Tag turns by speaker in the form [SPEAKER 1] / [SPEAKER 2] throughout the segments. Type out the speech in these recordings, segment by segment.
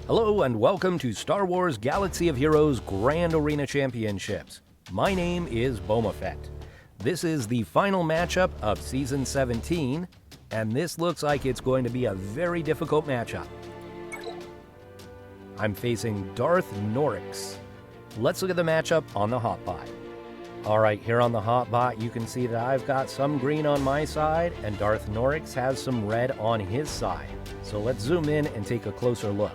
[SPEAKER 1] Hello and welcome to Star Wars Galaxy of Heroes Grand Arena Championships. My name is Boma Fett. This is the final matchup of Season 17, and this looks like it's going to be a very difficult matchup. I'm facing DarthNoerx. Let's look at the matchup on the hotbot. Alright, here on the hotbot you can see that I've got some green on my side and DarthNoerx has some red on his side. So let's zoom in and take a closer look.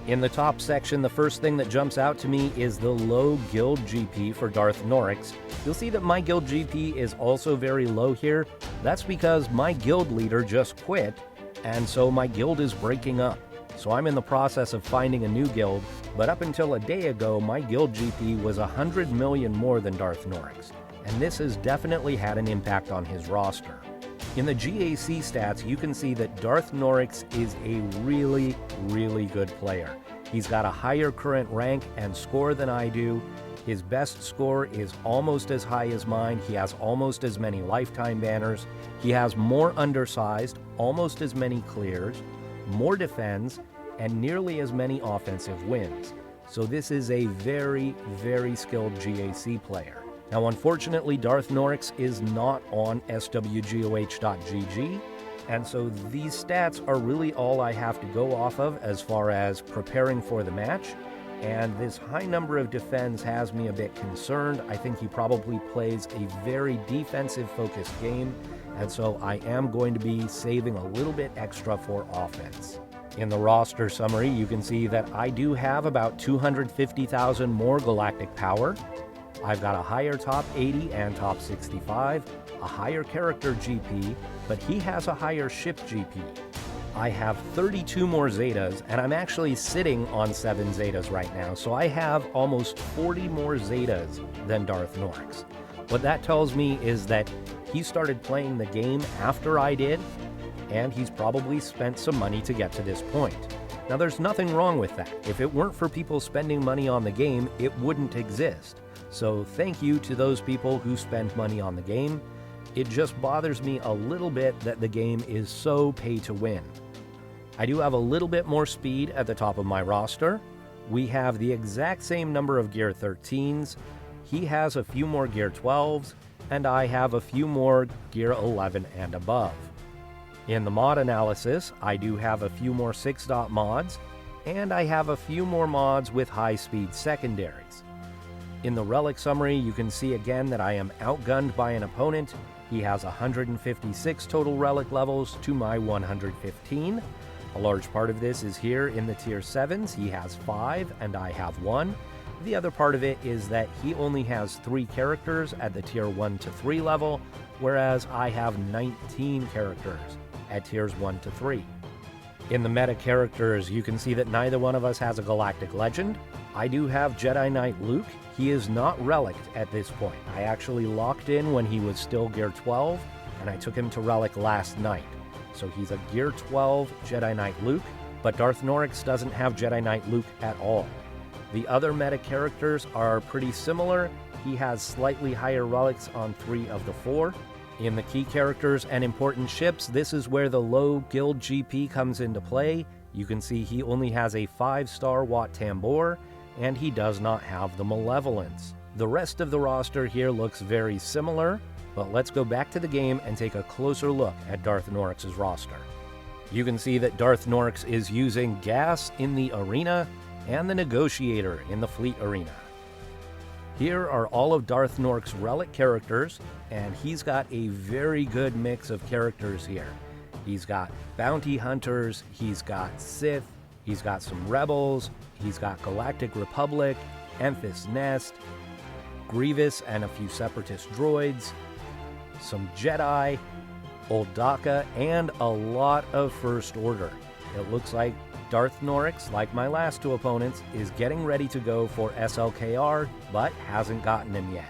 [SPEAKER 1] In the top section, the first thing that jumps out to me is the low guild GP for DarthNoerx. You'll see that my guild GP is also very low here. That's because my guild leader just quit, and so my guild is breaking up. So I'm in the process of finding a new guild, but up until a day ago, my guild GP was 100 million more than DarthNoerx, and this has definitely had an impact on his roster. In the GAC stats, you can see that DarthNoerx is a really good player. He's got a higher current rank and score than I do. His best score is almost as high as mine. He has almost as many lifetime banners. He has more undersized, almost as many clears, more defense, and nearly as many offensive wins. So this is a very skilled GAC player. Now, unfortunately, DarthNoerx is not on SWGOH.GG, and so these stats are really all I have to go off of as far as preparing for the match, and this high number of defense has me a bit concerned. I think he probably plays a very defensive-focused game, and so I am going to be saving a little bit extra for offense. In the roster summary, you can see that I do have about 250,000 more galactic power. I've got a higher top 80 and top 65, a higher character GP, but he has a higher ship GP. I have 32 more Zetas, and I'm actually sitting on 7 Zetas right now, so I have almost 40 more Zetas than DarthNoerx. What that tells me is that he started playing the game after I did, and he's probably spent some money to get to this point. Now, there's nothing wrong with that. If it weren't for people spending money on the game, it wouldn't exist. So thank you to those people who spend money on the game. It just bothers me a little bit that the game is so pay to win. I do have a little bit more speed at the top of my roster. We have the exact same number of Gear 13s. He has a few more Gear 12s, and I have a few more Gear 11 and above. In the mod analysis, I do have a few more 6-dot mods, and I have a few more mods with high-speed secondaries. In the relic summary, you can see again that I am outgunned by an opponent. He has 156 total relic levels to my 115. A large part of this is here in the tier 7s. He has 5 and I have 1. The other part of it is that he only has 3 characters at the tier 1 to 3 level, whereas I have 19 characters at tiers 1 to 3. In the meta characters, you can see that neither one of us has a galactic legend. I do have Jedi Knight Luke. He is not relicked at this point. I actually locked in when he was still Gear 12, and I took him to relic last night. So he's a Gear 12 Jedi Knight Luke, but DarthNoerx doesn't have Jedi Knight Luke at all. The other meta characters are pretty similar. He has slightly higher relics on 3 of the 4. In the key characters and important ships, this is where the low guild GP comes into play. You can see he only has a 5-star Wat Tambor, and he does not have the Malevolence. The rest of the roster here looks very similar, but let's go back to the game and take a closer look at DarthNoerx's roster. You can see that DarthNoerx is using Gas in the arena and the Negotiator in the fleet arena. Here are all of DarthNoerx's relic characters, and he's got a very good mix of characters here. He's got bounty hunters, he's got Sith, he's got some rebels, he's got Galactic Republic, Enfys Nest, Grievous and a few Separatist droids, some Jedi, Old Daka, and a lot of First Order. It looks like DarthNoerx, like my last 2 opponents, is getting ready to go for SLKR, but hasn't gotten him yet.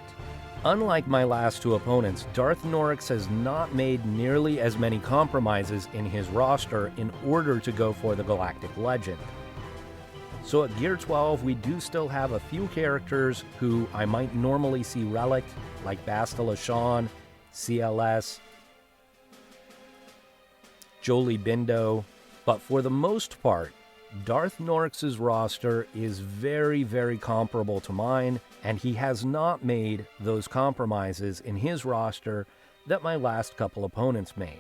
[SPEAKER 1] Unlike my last 2 opponents, DarthNoerx has not made nearly as many compromises in his roster in order to go for the Galactic Legend. So at Gear 12, we do still have a few characters who I might normally see relicked, like Bastila Shan, CLS, Jolie Bindo, but for the most part, DarthNoerx's roster is very, very comparable to mine, and he has not made those compromises in his roster that my last couple opponents made.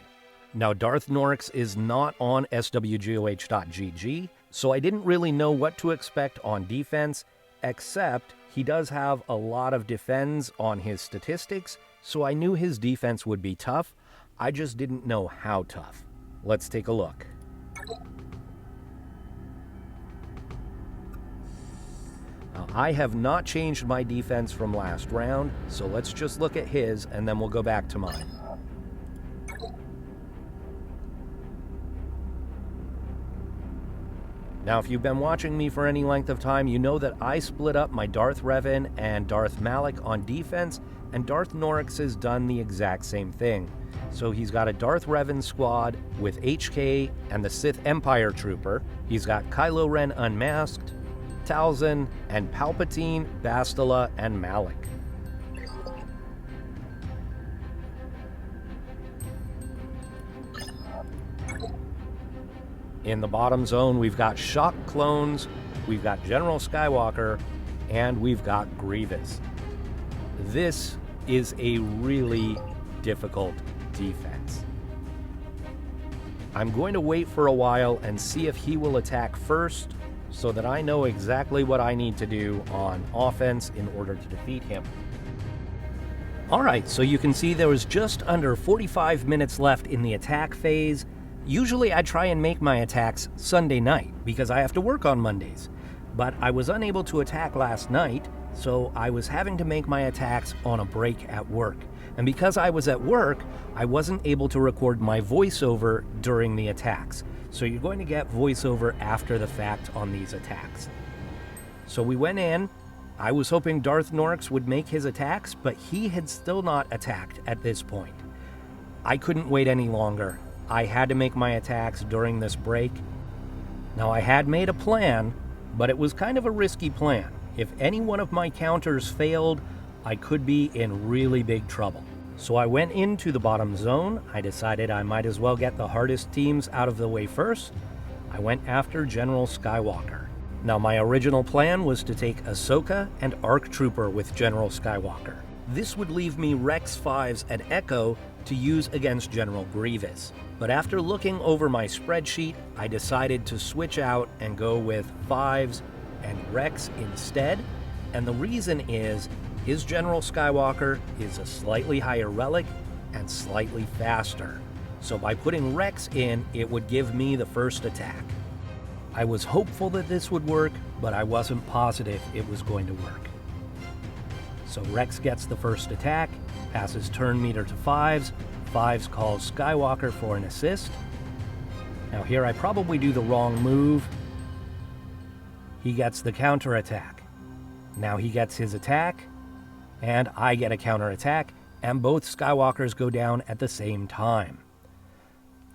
[SPEAKER 1] Now, DarthNoerx is not on SWGOH.GG, so I didn't really know what to expect on defense, except he does have a lot of defends on his statistics, so I knew his defense would be tough. I just didn't know how tough. Let's take a look. Now, I have not changed my defense from last round, so let's just look at his and then we'll go back to mine. Now, if you've been watching me for any length of time, you know that I split up my Darth Revan and Darth Malak on defense, and DarthNoerx has done the exact same thing. So he's got a Darth Revan squad with HK and the Sith Empire Trooper. He's got Kylo Ren Unmasked, Talzin, and Palpatine, Bastila, and Malak. In the bottom zone, we've got Shock Clones, we've got General Skywalker, and we've got Grievous. This is a really difficult defense. I'm going to wait for a while and see if he will attack first, so that I know exactly what I need to do on offense in order to defeat him. Alright, so you can see there was just under 45 minutes left in the attack phase. Usually I try and make my attacks Sunday night, because I have to work on Mondays. But I was unable to attack last night, so I was having to make my attacks on a break at work. And because I was at work, I wasn't able to record my voiceover during the attacks. So you're going to get voiceover after the fact on these attacks. So we went in. I was hoping DarthNoerx would make his attacks, but he had still not attacked at this point. I couldn't wait any longer. I had to make my attacks during this break. Now, I had made a plan, but it was kind of a risky plan. If any one of my counters failed, I could be in really big trouble. So I went into the bottom zone. I decided I might as well get the hardest teams out of the way first. I went after General Skywalker. Now, my original plan was to take Ahsoka and ARC Trooper with General Skywalker. This would leave me Rex 5s and Echo to use against General Grievous. But after looking over my spreadsheet, I decided to switch out and go with 5s and Rex instead. And the reason is, his General Skywalker is a slightly higher relic and slightly faster. So by putting Rex in, it would give me the first attack. I was hopeful that this would work, but I wasn't positive it was going to work. So Rex gets the first attack, passes turn meter to 5s. 5s calls Skywalker for an assist. Now here I probably do the wrong move. He gets the counter attack. Now he gets his attack, and I get a counterattack, and both Skywalkers go down at the same time.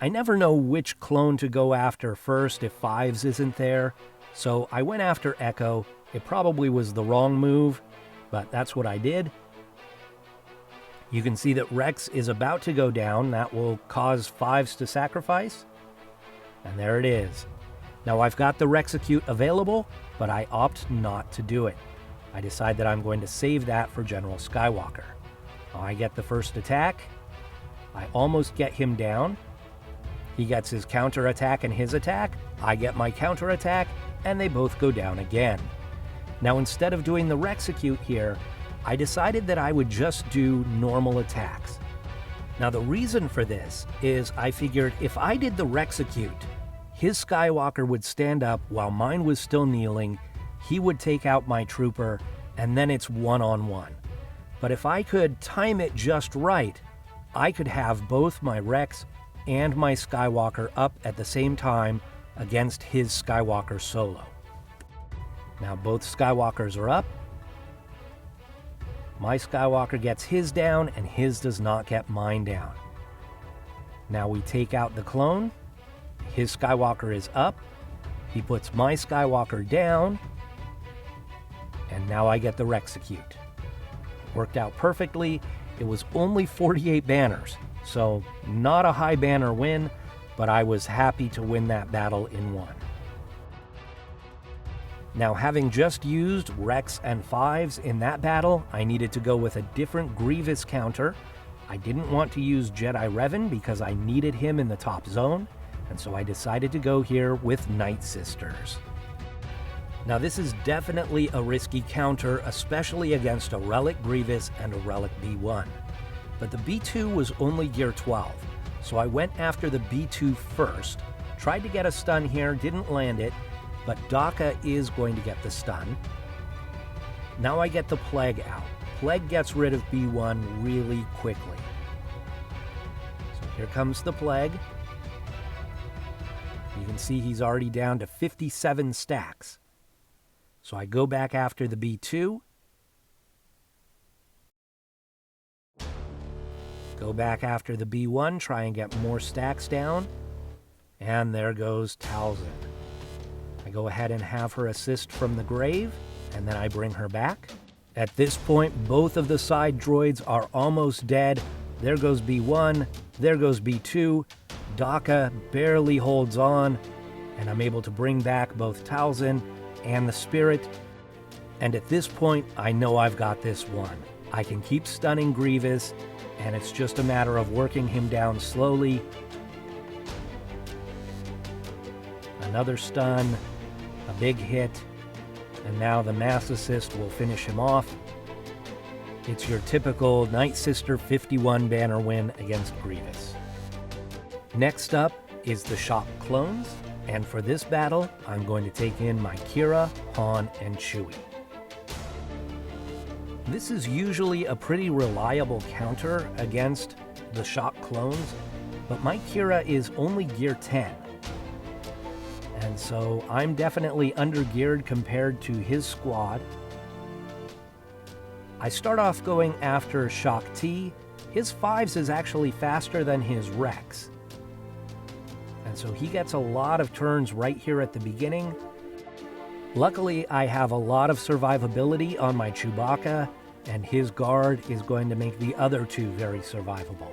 [SPEAKER 1] I never know which clone to go after first if 5s isn't there, so I went after Echo. It probably was the wrong move, but that's what I did. You can see that Rex is about to go down. That will cause 5s to sacrifice, and there it is. Now I've got the Rexecute available, but I opt not to do it. I decide that I'm going to save that for General Skywalker. I get the first attack. I almost get him down. He gets his counterattack and his attack. I get my counterattack, and they both go down again. Now, instead of doing the Rexecute here, I decided that I would just do normal attacks. Now, the reason for this is I figured if I did the Rexecute, his Skywalker would stand up while mine was still kneeling. He would take out my trooper, and then it's one-on-one. But if I could time it just right, I could have both my Rex and my Skywalker up at the same time against his Skywalker solo. Now both Skywalkers are up. My Skywalker gets his down, and his does not get mine down. Now we take out the clone. His Skywalker is up. He puts my Skywalker down. And now I get the Rexecute. Worked out perfectly. It was only 48 banners, so not a high banner win, but I was happy to win that battle in one. Now, having just used Rex and 5s in that battle, I needed to go with a different Grievous counter. I didn't want to use Jedi Revan because I needed him in the top zone, and so I decided to go here with Night Sisters. Now, this is definitely a risky counter, especially against a Relic Grievous and a Relic B1. But the B2 was only gear 12, so I went after the B2 first, tried to get a stun here, didn't land it, but Daka is going to get the stun. Now I get the Plague out. Plague gets rid of B1 really quickly. So here comes the Plague. You can see he's already down to 57 stacks. So I go back after the B2. Go back after the B1, try and get more stacks down. And there goes Talzin. I go ahead and have her assist from the grave, and then I bring her back. At this point, both of the side droids are almost dead. There goes B1, there goes B2. Daka barely holds on, and I'm able to bring back both Talzin and the Spirit. And at this point, I know I've got this one. I can keep stunning Grievous, and it's just a matter of working him down slowly. Another stun, a big hit, and now the mass assist will finish him off. It's your typical Night Sister 51 banner win against Grievous. Next up is the Shock clones, and for this battle, I'm going to take in my Kira, Han, and Chewie. This is usually a pretty reliable counter against the Shock clones, but my Kira is only gear 10. And so I'm definitely under-geared compared to his squad. I start off going after Shock T. His 5s is actually faster than his Rex. And so he gets a lot of turns right here at the beginning. Luckily, I have a lot of survivability on my Chewbacca, and his guard is going to make the other two very survivable.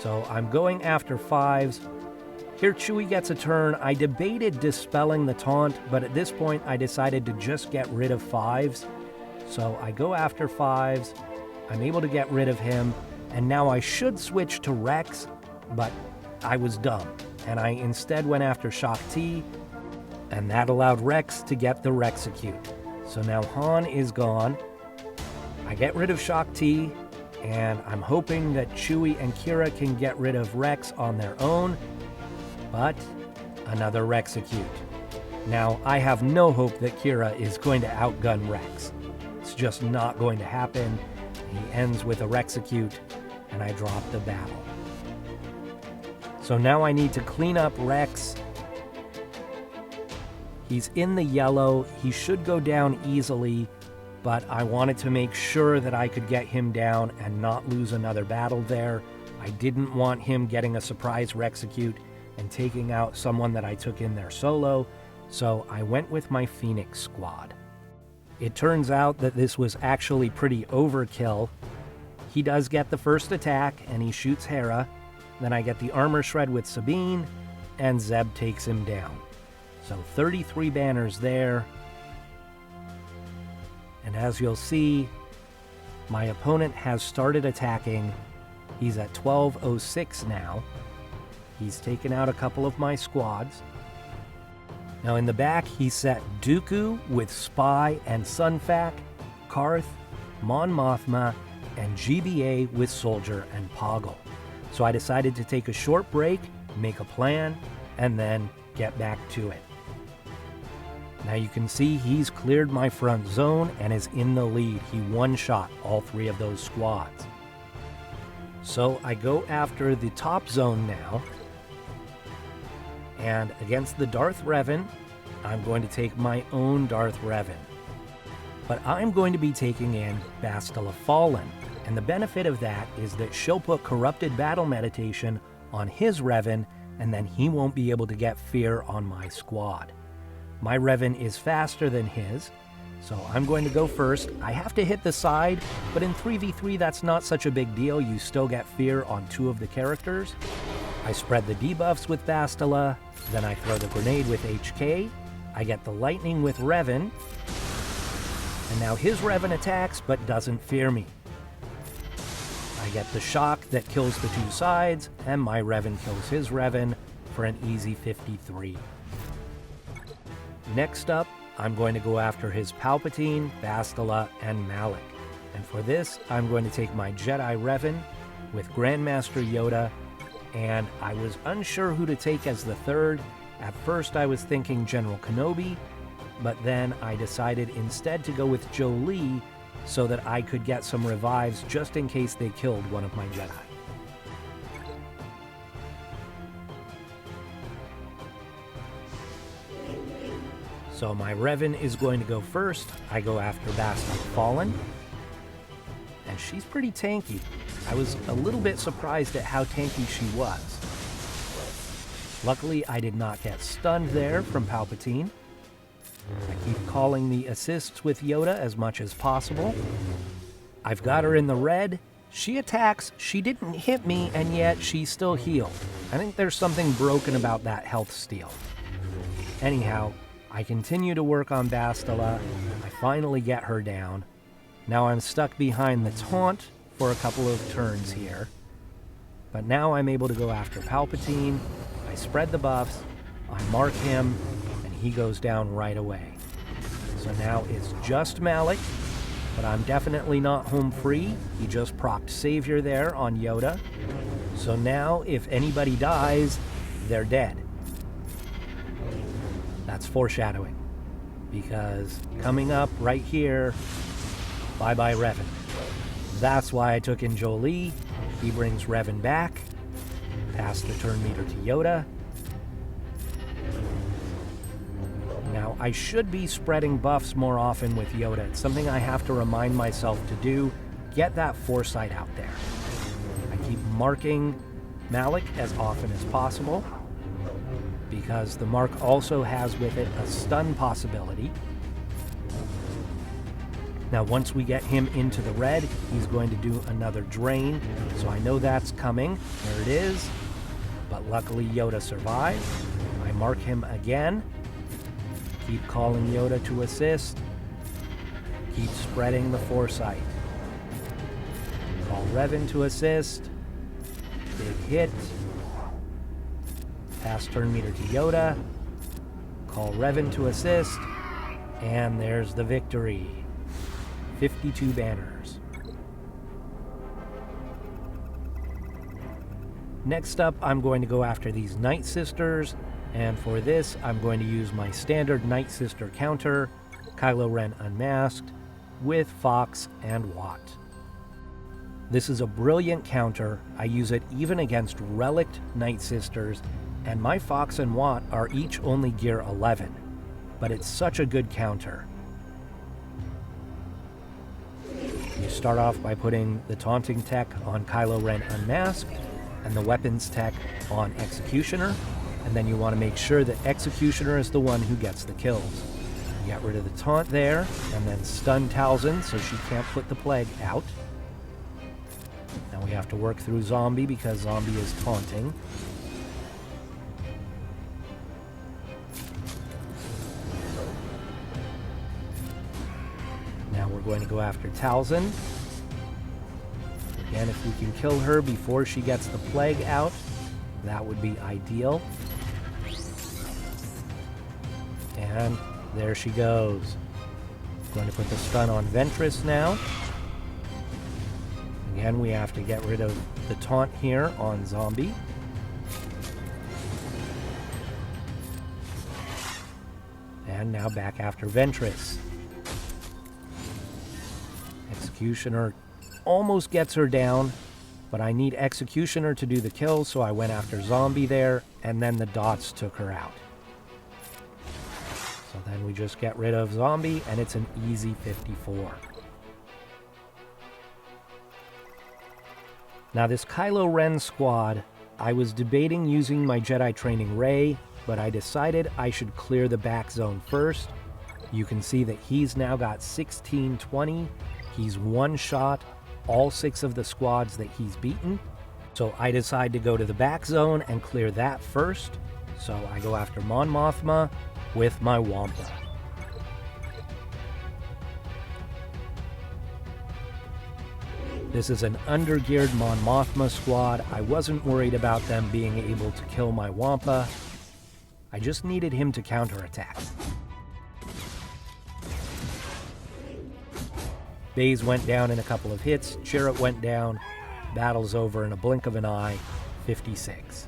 [SPEAKER 1] So I'm going after 5s. Here Chewie gets a turn. I debated dispelling the taunt, but at this point I decided to just get rid of 5s. So I go after 5s, I'm able to get rid of him, and now I should switch to Rex, but I was dumb, and I instead went after Shock T, and that allowed Rex to get the Rexecute. So now Han is gone. I get rid of Shock T, and I'm hoping that Chewie and Kira can get rid of Rex on their own, but another Rexecute. Now, I have no hope that Kira is going to outgun Rex. It's just not going to happen. He ends with a Rexecute, and I drop the battle. So now I need to clean up Rex. He's in the yellow. He should go down easily, but I wanted to make sure that I could get him down and not lose another battle there. I didn't want him getting a surprise Rexecute and taking out someone that I took in there solo, so I went with my Phoenix squad. It turns out that this was actually pretty overkill. He does get the first attack, and he shoots Hera. Then I get the armor shred with Sabine, and Zeb takes him down. So 33 banners there. And as you'll see, my opponent has started attacking. He's at 1206 now. He's taken out a couple of my squads. Now in the back, he set Dooku with Spy and Sunfac, Karth, Mon Mothma, and GBA with Soldier and Poggle. So I decided to take a short break, make a plan, and then get back to it. Now you can see he's cleared my front zone and is in the lead. He one-shot all three of those squads. So I go after the top zone now. And against the Darth Revan, I'm going to take my own Darth Revan. But I'm going to be taking in Bastila Fallen. And the benefit of that is that she'll put Corrupted Battle Meditation on his Revan, and then he won't be able to get Fear on my squad. My Revan is faster than his, so I'm going to go first. I have to hit the side, but in 3v3 that's not such a big deal. You still get Fear on two of the characters. I spread the debuffs with Bastila, then I throw the grenade with HK, I get the lightning with Revan, and now his Revan attacks but doesn't fear me. I get the shock that kills the two sides, and my Revan kills his Revan for an easy 53. Next up, I'm going to go after his Palpatine, Bastila, and Malak. And for this, I'm going to take my Jedi Revan with Grandmaster Yoda, and I was unsure who to take as the third. At first I was thinking General Kenobi, but then I decided instead to go with Jolee so that I could get some revives just in case they killed one of my Jedi. So my Revan is going to go first. I go after Bastila Fallen, and she's pretty tanky. I was a little bit surprised at how tanky she was. Luckily, I did not get stunned there from Palpatine. I keep calling the assists with Yoda as much as possible. I've got her in the red. She attacks, she didn't hit me, and yet she's still healed. I think there's something broken about that health steal. Anyhow, I continue to work on Bastila. I finally get her down. Now I'm stuck behind the taunt for a couple of turns here. But now I'm able to go after Palpatine. I spread the buffs, I mark him, and he goes down right away. So now it's just Malak, but I'm definitely not home free. He just procced Savior there on Yoda. So now if anybody dies, they're dead. That's foreshadowing, because coming up right here, bye-bye Revan. That's why I took in Jolee. He brings Revan back. Pass the turn meter to Yoda. Now, I should be spreading buffs more often with Yoda. It's something I have to remind myself to do. Get that foresight out there. I keep marking Malak as often as possible, because the mark also has with it a stun possibility. Now, once we get him into the red, he's going to do another drain, so I know that's coming. There it is. But luckily, Yoda survives. I mark him again. Keep calling Yoda to assist. Keep spreading the foresight. Call Revan to assist. Big hit. Pass turn meter to Yoda. Call Revan to assist. And there's the victory. 52 banners. Next up, I'm going to go after these Night Sisters, and for this, I'm going to use my standard Night Sister counter, Kylo Ren Unmasked, with Fox and Watt. This is a brilliant counter. I use it even against relict Night Sisters, and my Fox and Watt are each only gear 11, but it's such a good counter. You start off by putting the taunting tech on Kylo Ren Unmasked and the weapons tech on Executioner, and then you want to make sure that Executioner is the one who gets the kills. You get rid of the taunt there, and then stun Talzin so she can't put the plague out. Now we have to work through Zombie because Zombie is taunting. Now we're going to go after Talzin. Again, if we can kill her before she gets the plague out, that would be ideal. And there she goes. Going to put the stun on Ventress now. Again, we have to get rid of the taunt here on Zombie. And now back after Ventress. Executioner almost gets her down, but I need Executioner to do the kill, so I went after Zombie there, and then the dots took her out. So then we just get rid of Zombie, and it's an easy 54. Now this Kylo Ren squad, I was debating using my Jedi Training Rey, but I decided I should clear the back zone first. You can see that he's now got 1620. He's one-shot all 6 of the squads that he's beaten. So I decide to go to the back zone and clear that first. So I go after Mon Mothma, with my Wampa. This is an undergeared Mon Mothma squad. I wasn't worried about them being able to kill my Wampa. I just needed him to counterattack. Baze went down in a couple of hits, Chirrut went down, battle's over in a blink of an eye, 56.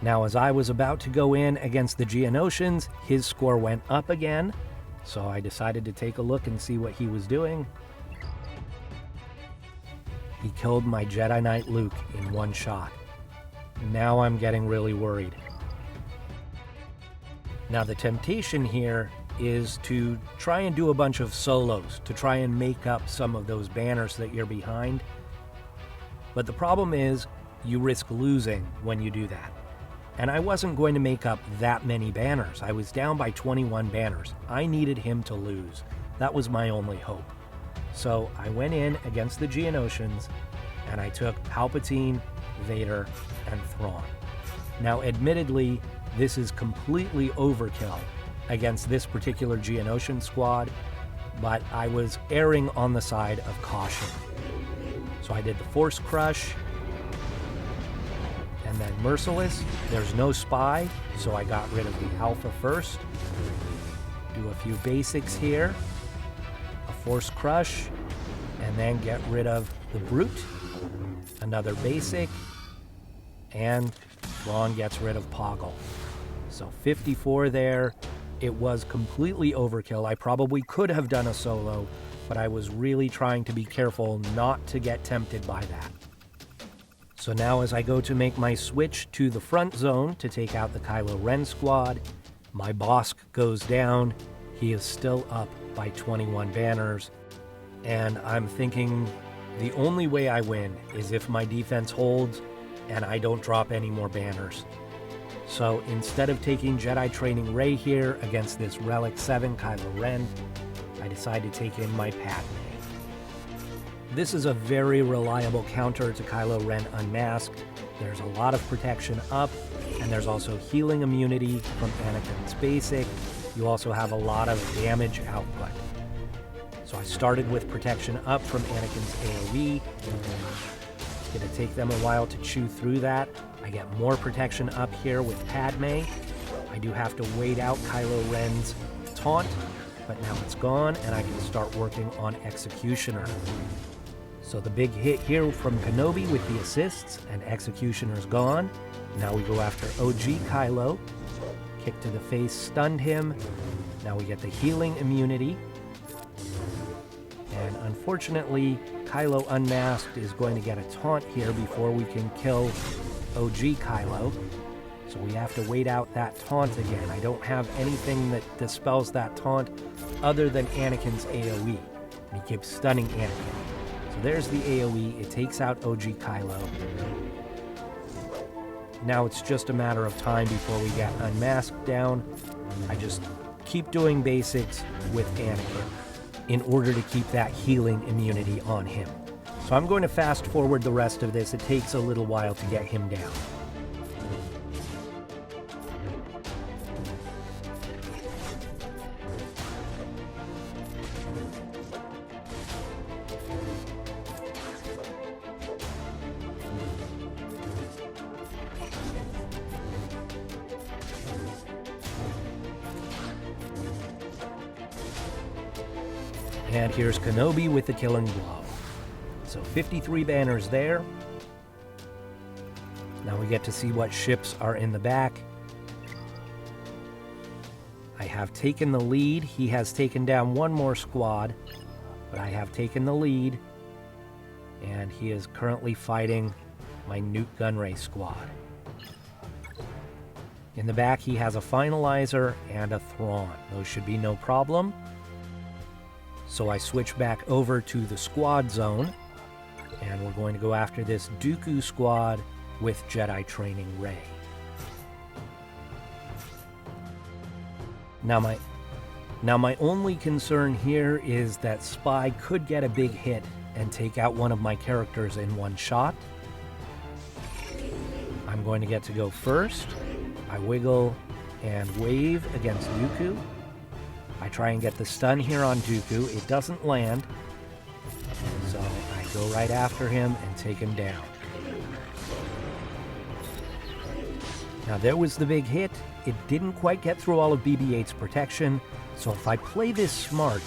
[SPEAKER 1] Now, as I was about to go in against the Geonosians, his score went up again, so I decided to take a look and see what he was doing. He killed my Jedi Knight Luke in one shot. Now I'm getting really worried. Now the temptation here is to try and do a bunch of solos, to try and make up some of those banners that you're behind. But the problem is, you risk losing when you do that. And I wasn't going to make up that many banners. I was down by 21 banners. I needed him to lose. That was my only hope. So I went in against the Geonosians, and I took Palpatine, Vader, and Thrawn. Now, admittedly, this is completely overkill against this particular Geonosian squad, but I was erring on the side of caution. So I did the Force Crush, and then Merciless. There's no spy, so I got rid of the Alpha first. Do a few basics here. A Force Crush, and then get rid of the Brute. Another basic, and Thrawn gets rid of Poggle. So 54 there. It was completely overkill. I probably could have done a solo, but I was really trying to be careful not to get tempted by that. So now as I go to make my switch to the front zone to take out the Kylo Ren squad, my Bosk goes down. He is still up by 21 banners, and I'm thinking the only way I win is if my defense holds and I don't drop any more banners. So instead of taking Jedi Training Rey here against this Relic 7 Kylo Ren, I decide to take in my Padme. This is a very reliable counter to Kylo Ren Unmasked. There's a lot of protection up, and there's also healing immunity from Anakin's basic. You also have a lot of damage output. So I started with protection up from Anakin's AoE. It's gonna take them a while to chew through that. I get more protection up here with Padme. I do have to wait out Kylo Ren's taunt, but now it's gone, and I can start working on Executioner. So the big hit here from Kenobi with the assists, and Executioner's gone. Now we go after OG Kylo. Kick to the face stunned him. Now we get the healing immunity. And unfortunately, Kylo Unmasked is going to get a taunt here before we can kill OG Kylo. So we have to wait out that taunt again. I don't have anything that dispels that taunt other than Anakin's AoE. And he keeps stunning Anakin. So there's the AoE. It takes out OG Kylo. Now it's just a matter of time before we get Unmasked down. I just keep doing basics with Anakin in order to keep that healing immunity on him. So I'm going to fast forward the rest of this. It takes a little while to get him down. And here's Kenobi with the killing blow. So 53 banners there. Now we get to see what ships are in the back. I have taken the lead. He has taken down one more squad, but I have taken the lead. And he is currently fighting my Nute Gunray squad. In the back, he has a Finalizer and a Thrawn. Those should be no problem. So I switch back over to the squad zone, and we're going to go after this Dooku squad with Jedi Training Rey. Now my only concern here is that Spy could get a big hit and take out one of my characters in one shot. I'm going to get to go first. I wiggle and wave against Dooku. I try and get the stun here on Dooku. It doesn't land. So I go right after him and take him down. Now there was the big hit. It didn't quite get through all of BB-8's protection. So if I play this smart,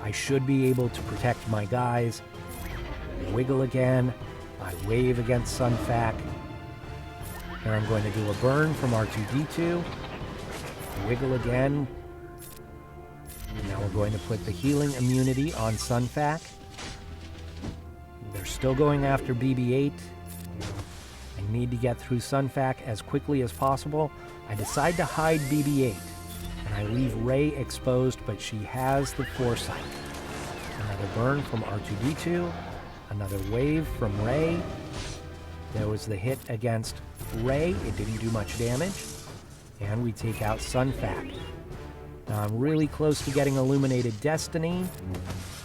[SPEAKER 1] I should be able to protect my guys. I wiggle again. I wave against Sun Fac. Here I'm going to do a burn from R2-D2. Wiggle again. And now we're going to put the healing immunity on Sun Fac. They're still going after BB-8. I need to get through Sun Fac as quickly as possible. I decide to hide BB-8. And I leave Rey exposed, but she has the foresight. Another burn from R2-D2. Another wave from Rey. There was the hit against Rey. It didn't do much damage. And we take out Sun Fac. Now I'm really close to getting Illuminated Destiny,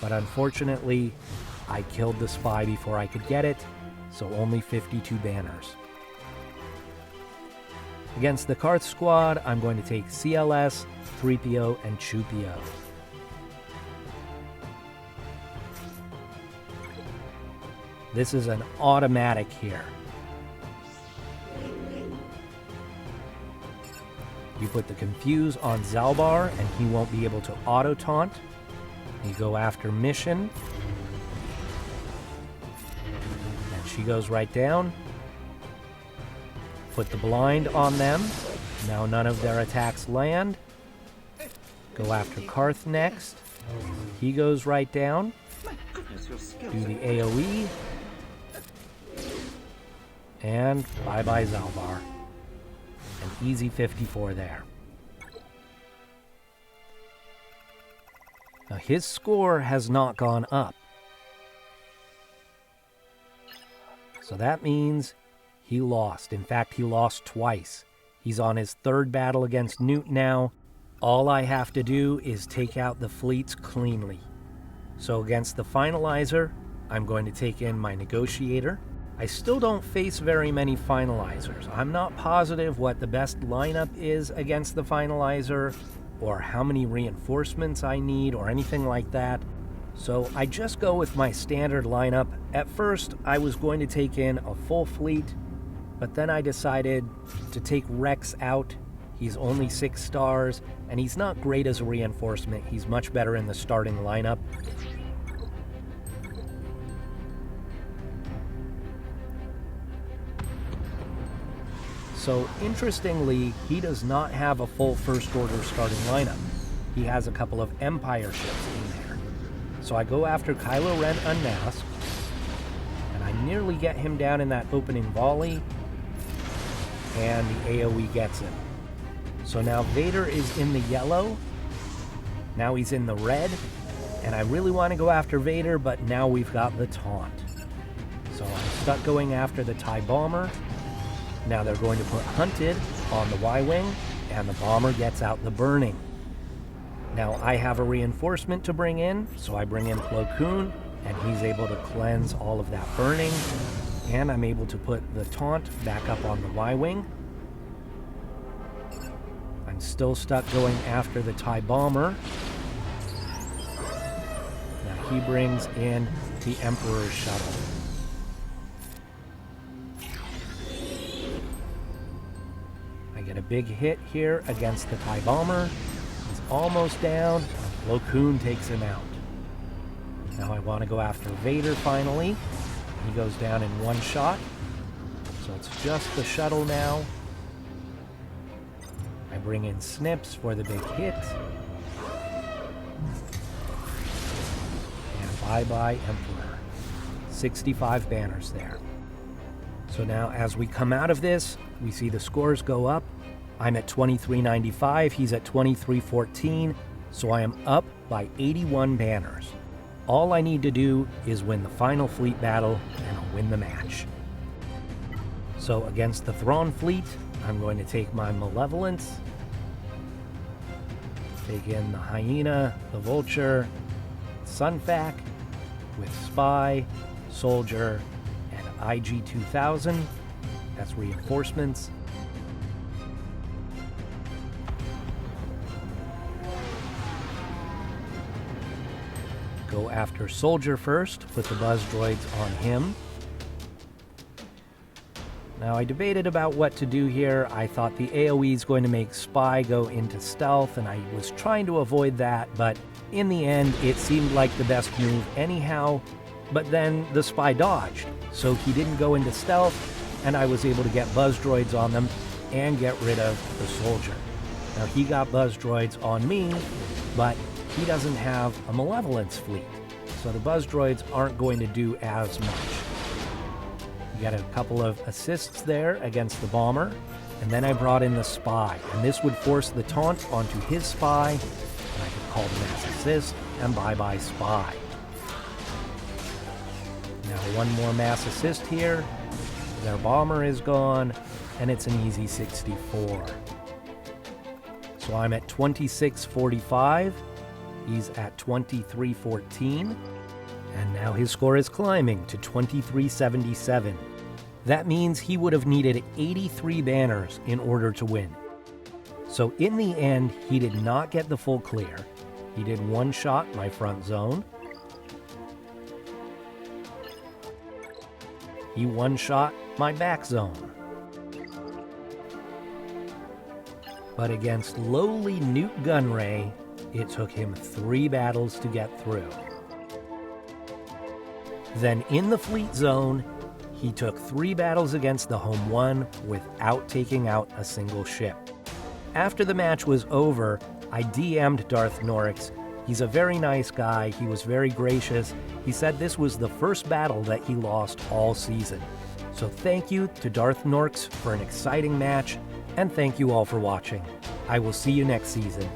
[SPEAKER 1] but unfortunately I killed the spy before I could get it, so only 52 banners. Against the Karth squad, I'm going to take CLS, 3PO, and Chewpio. This is an automatic here. You put the Confuse on Zalbar, and he won't be able to auto-taunt. You go after Mission. And she goes right down. Put the blind on them. Now none of their attacks land. Go after Karth next. He goes right down. Do the AoE. And bye-bye Zalbar. An easy 54 there. Now his score has not gone up. So that means he lost. In fact, he lost twice. He's on his third battle against Newt now. All I have to do is take out the fleets cleanly. So against the Finalizer, I'm going to take in my Negotiator. I still don't face very many Finalizers. I'm not positive what the best lineup is against the Finalizer, or how many reinforcements I need, or anything like that. So I just go with my standard lineup. At first, I was going to take in a full fleet, but then I decided to take Rex out. He's only 6 stars, and he's not great as a reinforcement. He's much better in the starting lineup. So, interestingly, he does not have a full First Order starting lineup. He has a couple of Empire ships in there. So I go after Kylo Ren unmasked, and I nearly get him down in that opening volley, and the AoE gets him. So now Vader is in the yellow, now he's in the red, and I really want to go after Vader, but now we've got the taunt. So I'm stuck going after the TIE Bomber. Now they're going to put Hunted on the Y-Wing, and the bomber gets out the burning. Now I have a reinforcement to bring in, so I bring in Plo Koon, and he's able to cleanse all of that burning, and I'm able to put the taunt back up on the Y-Wing. I'm still stuck going after the TIE Bomber. Now he brings in the Emperor's shuttle. Get a big hit here against the TIE Bomber. He's almost down. Plo Koon takes him out. Now I want to go after Vader finally. He goes down in one shot. So it's just the shuttle now. I bring in Snips for the big hit. And bye-bye Emperor. 65 banners there. So now as we come out of this, we see the scores go up. I'm at 2395, he's at 2314, so I am up by 81 banners. All I need to do is win the final fleet battle, and I'll win the match. So against the Thrawn fleet, I'm going to take my Malevolence, take in the Hyena, the Vulture, Sun Fac, with Spy, Soldier, and IG-2000. That's reinforcements. Go after Soldier first, put the buzz droids on him. Now, I debated about what to do here. I thought the AoE is going to make Spy go into stealth, and I was trying to avoid that, but in the end, it seemed like the best move anyhow. But then the Spy dodged, so he didn't go into stealth, and I was able to get buzz droids on them and get rid of the Soldier. Now, he got buzz droids on me, but he doesn't have a malevolence fleet, so the buzz droids aren't going to do as much. You got a couple of assists there against the bomber, and then I brought in the Spy, and this would force the taunt onto his Spy, and I could call the mass assist, and bye-bye Spy. Now one more mass assist here, their bomber is gone, and it's an easy 64. So I'm at 2645, he's at 2314, and now his score is climbing to 2377. That means he would have needed 83 banners in order to win. So in the end, he did not get the full clear. He did one shot my front zone. He one-shot my back zone. But against lowly Newt Gunray, it took him 3 battles to get through. Then in the fleet zone, he took 3 battles against the Home 1 without taking out a single ship. After the match was over, I DM'd DarthNoerx. He's a very nice guy, he was very gracious. He said this was the first battle that he lost all season. So thank you to DarthNoerx for an exciting match, and thank you all for watching. I will see you next season.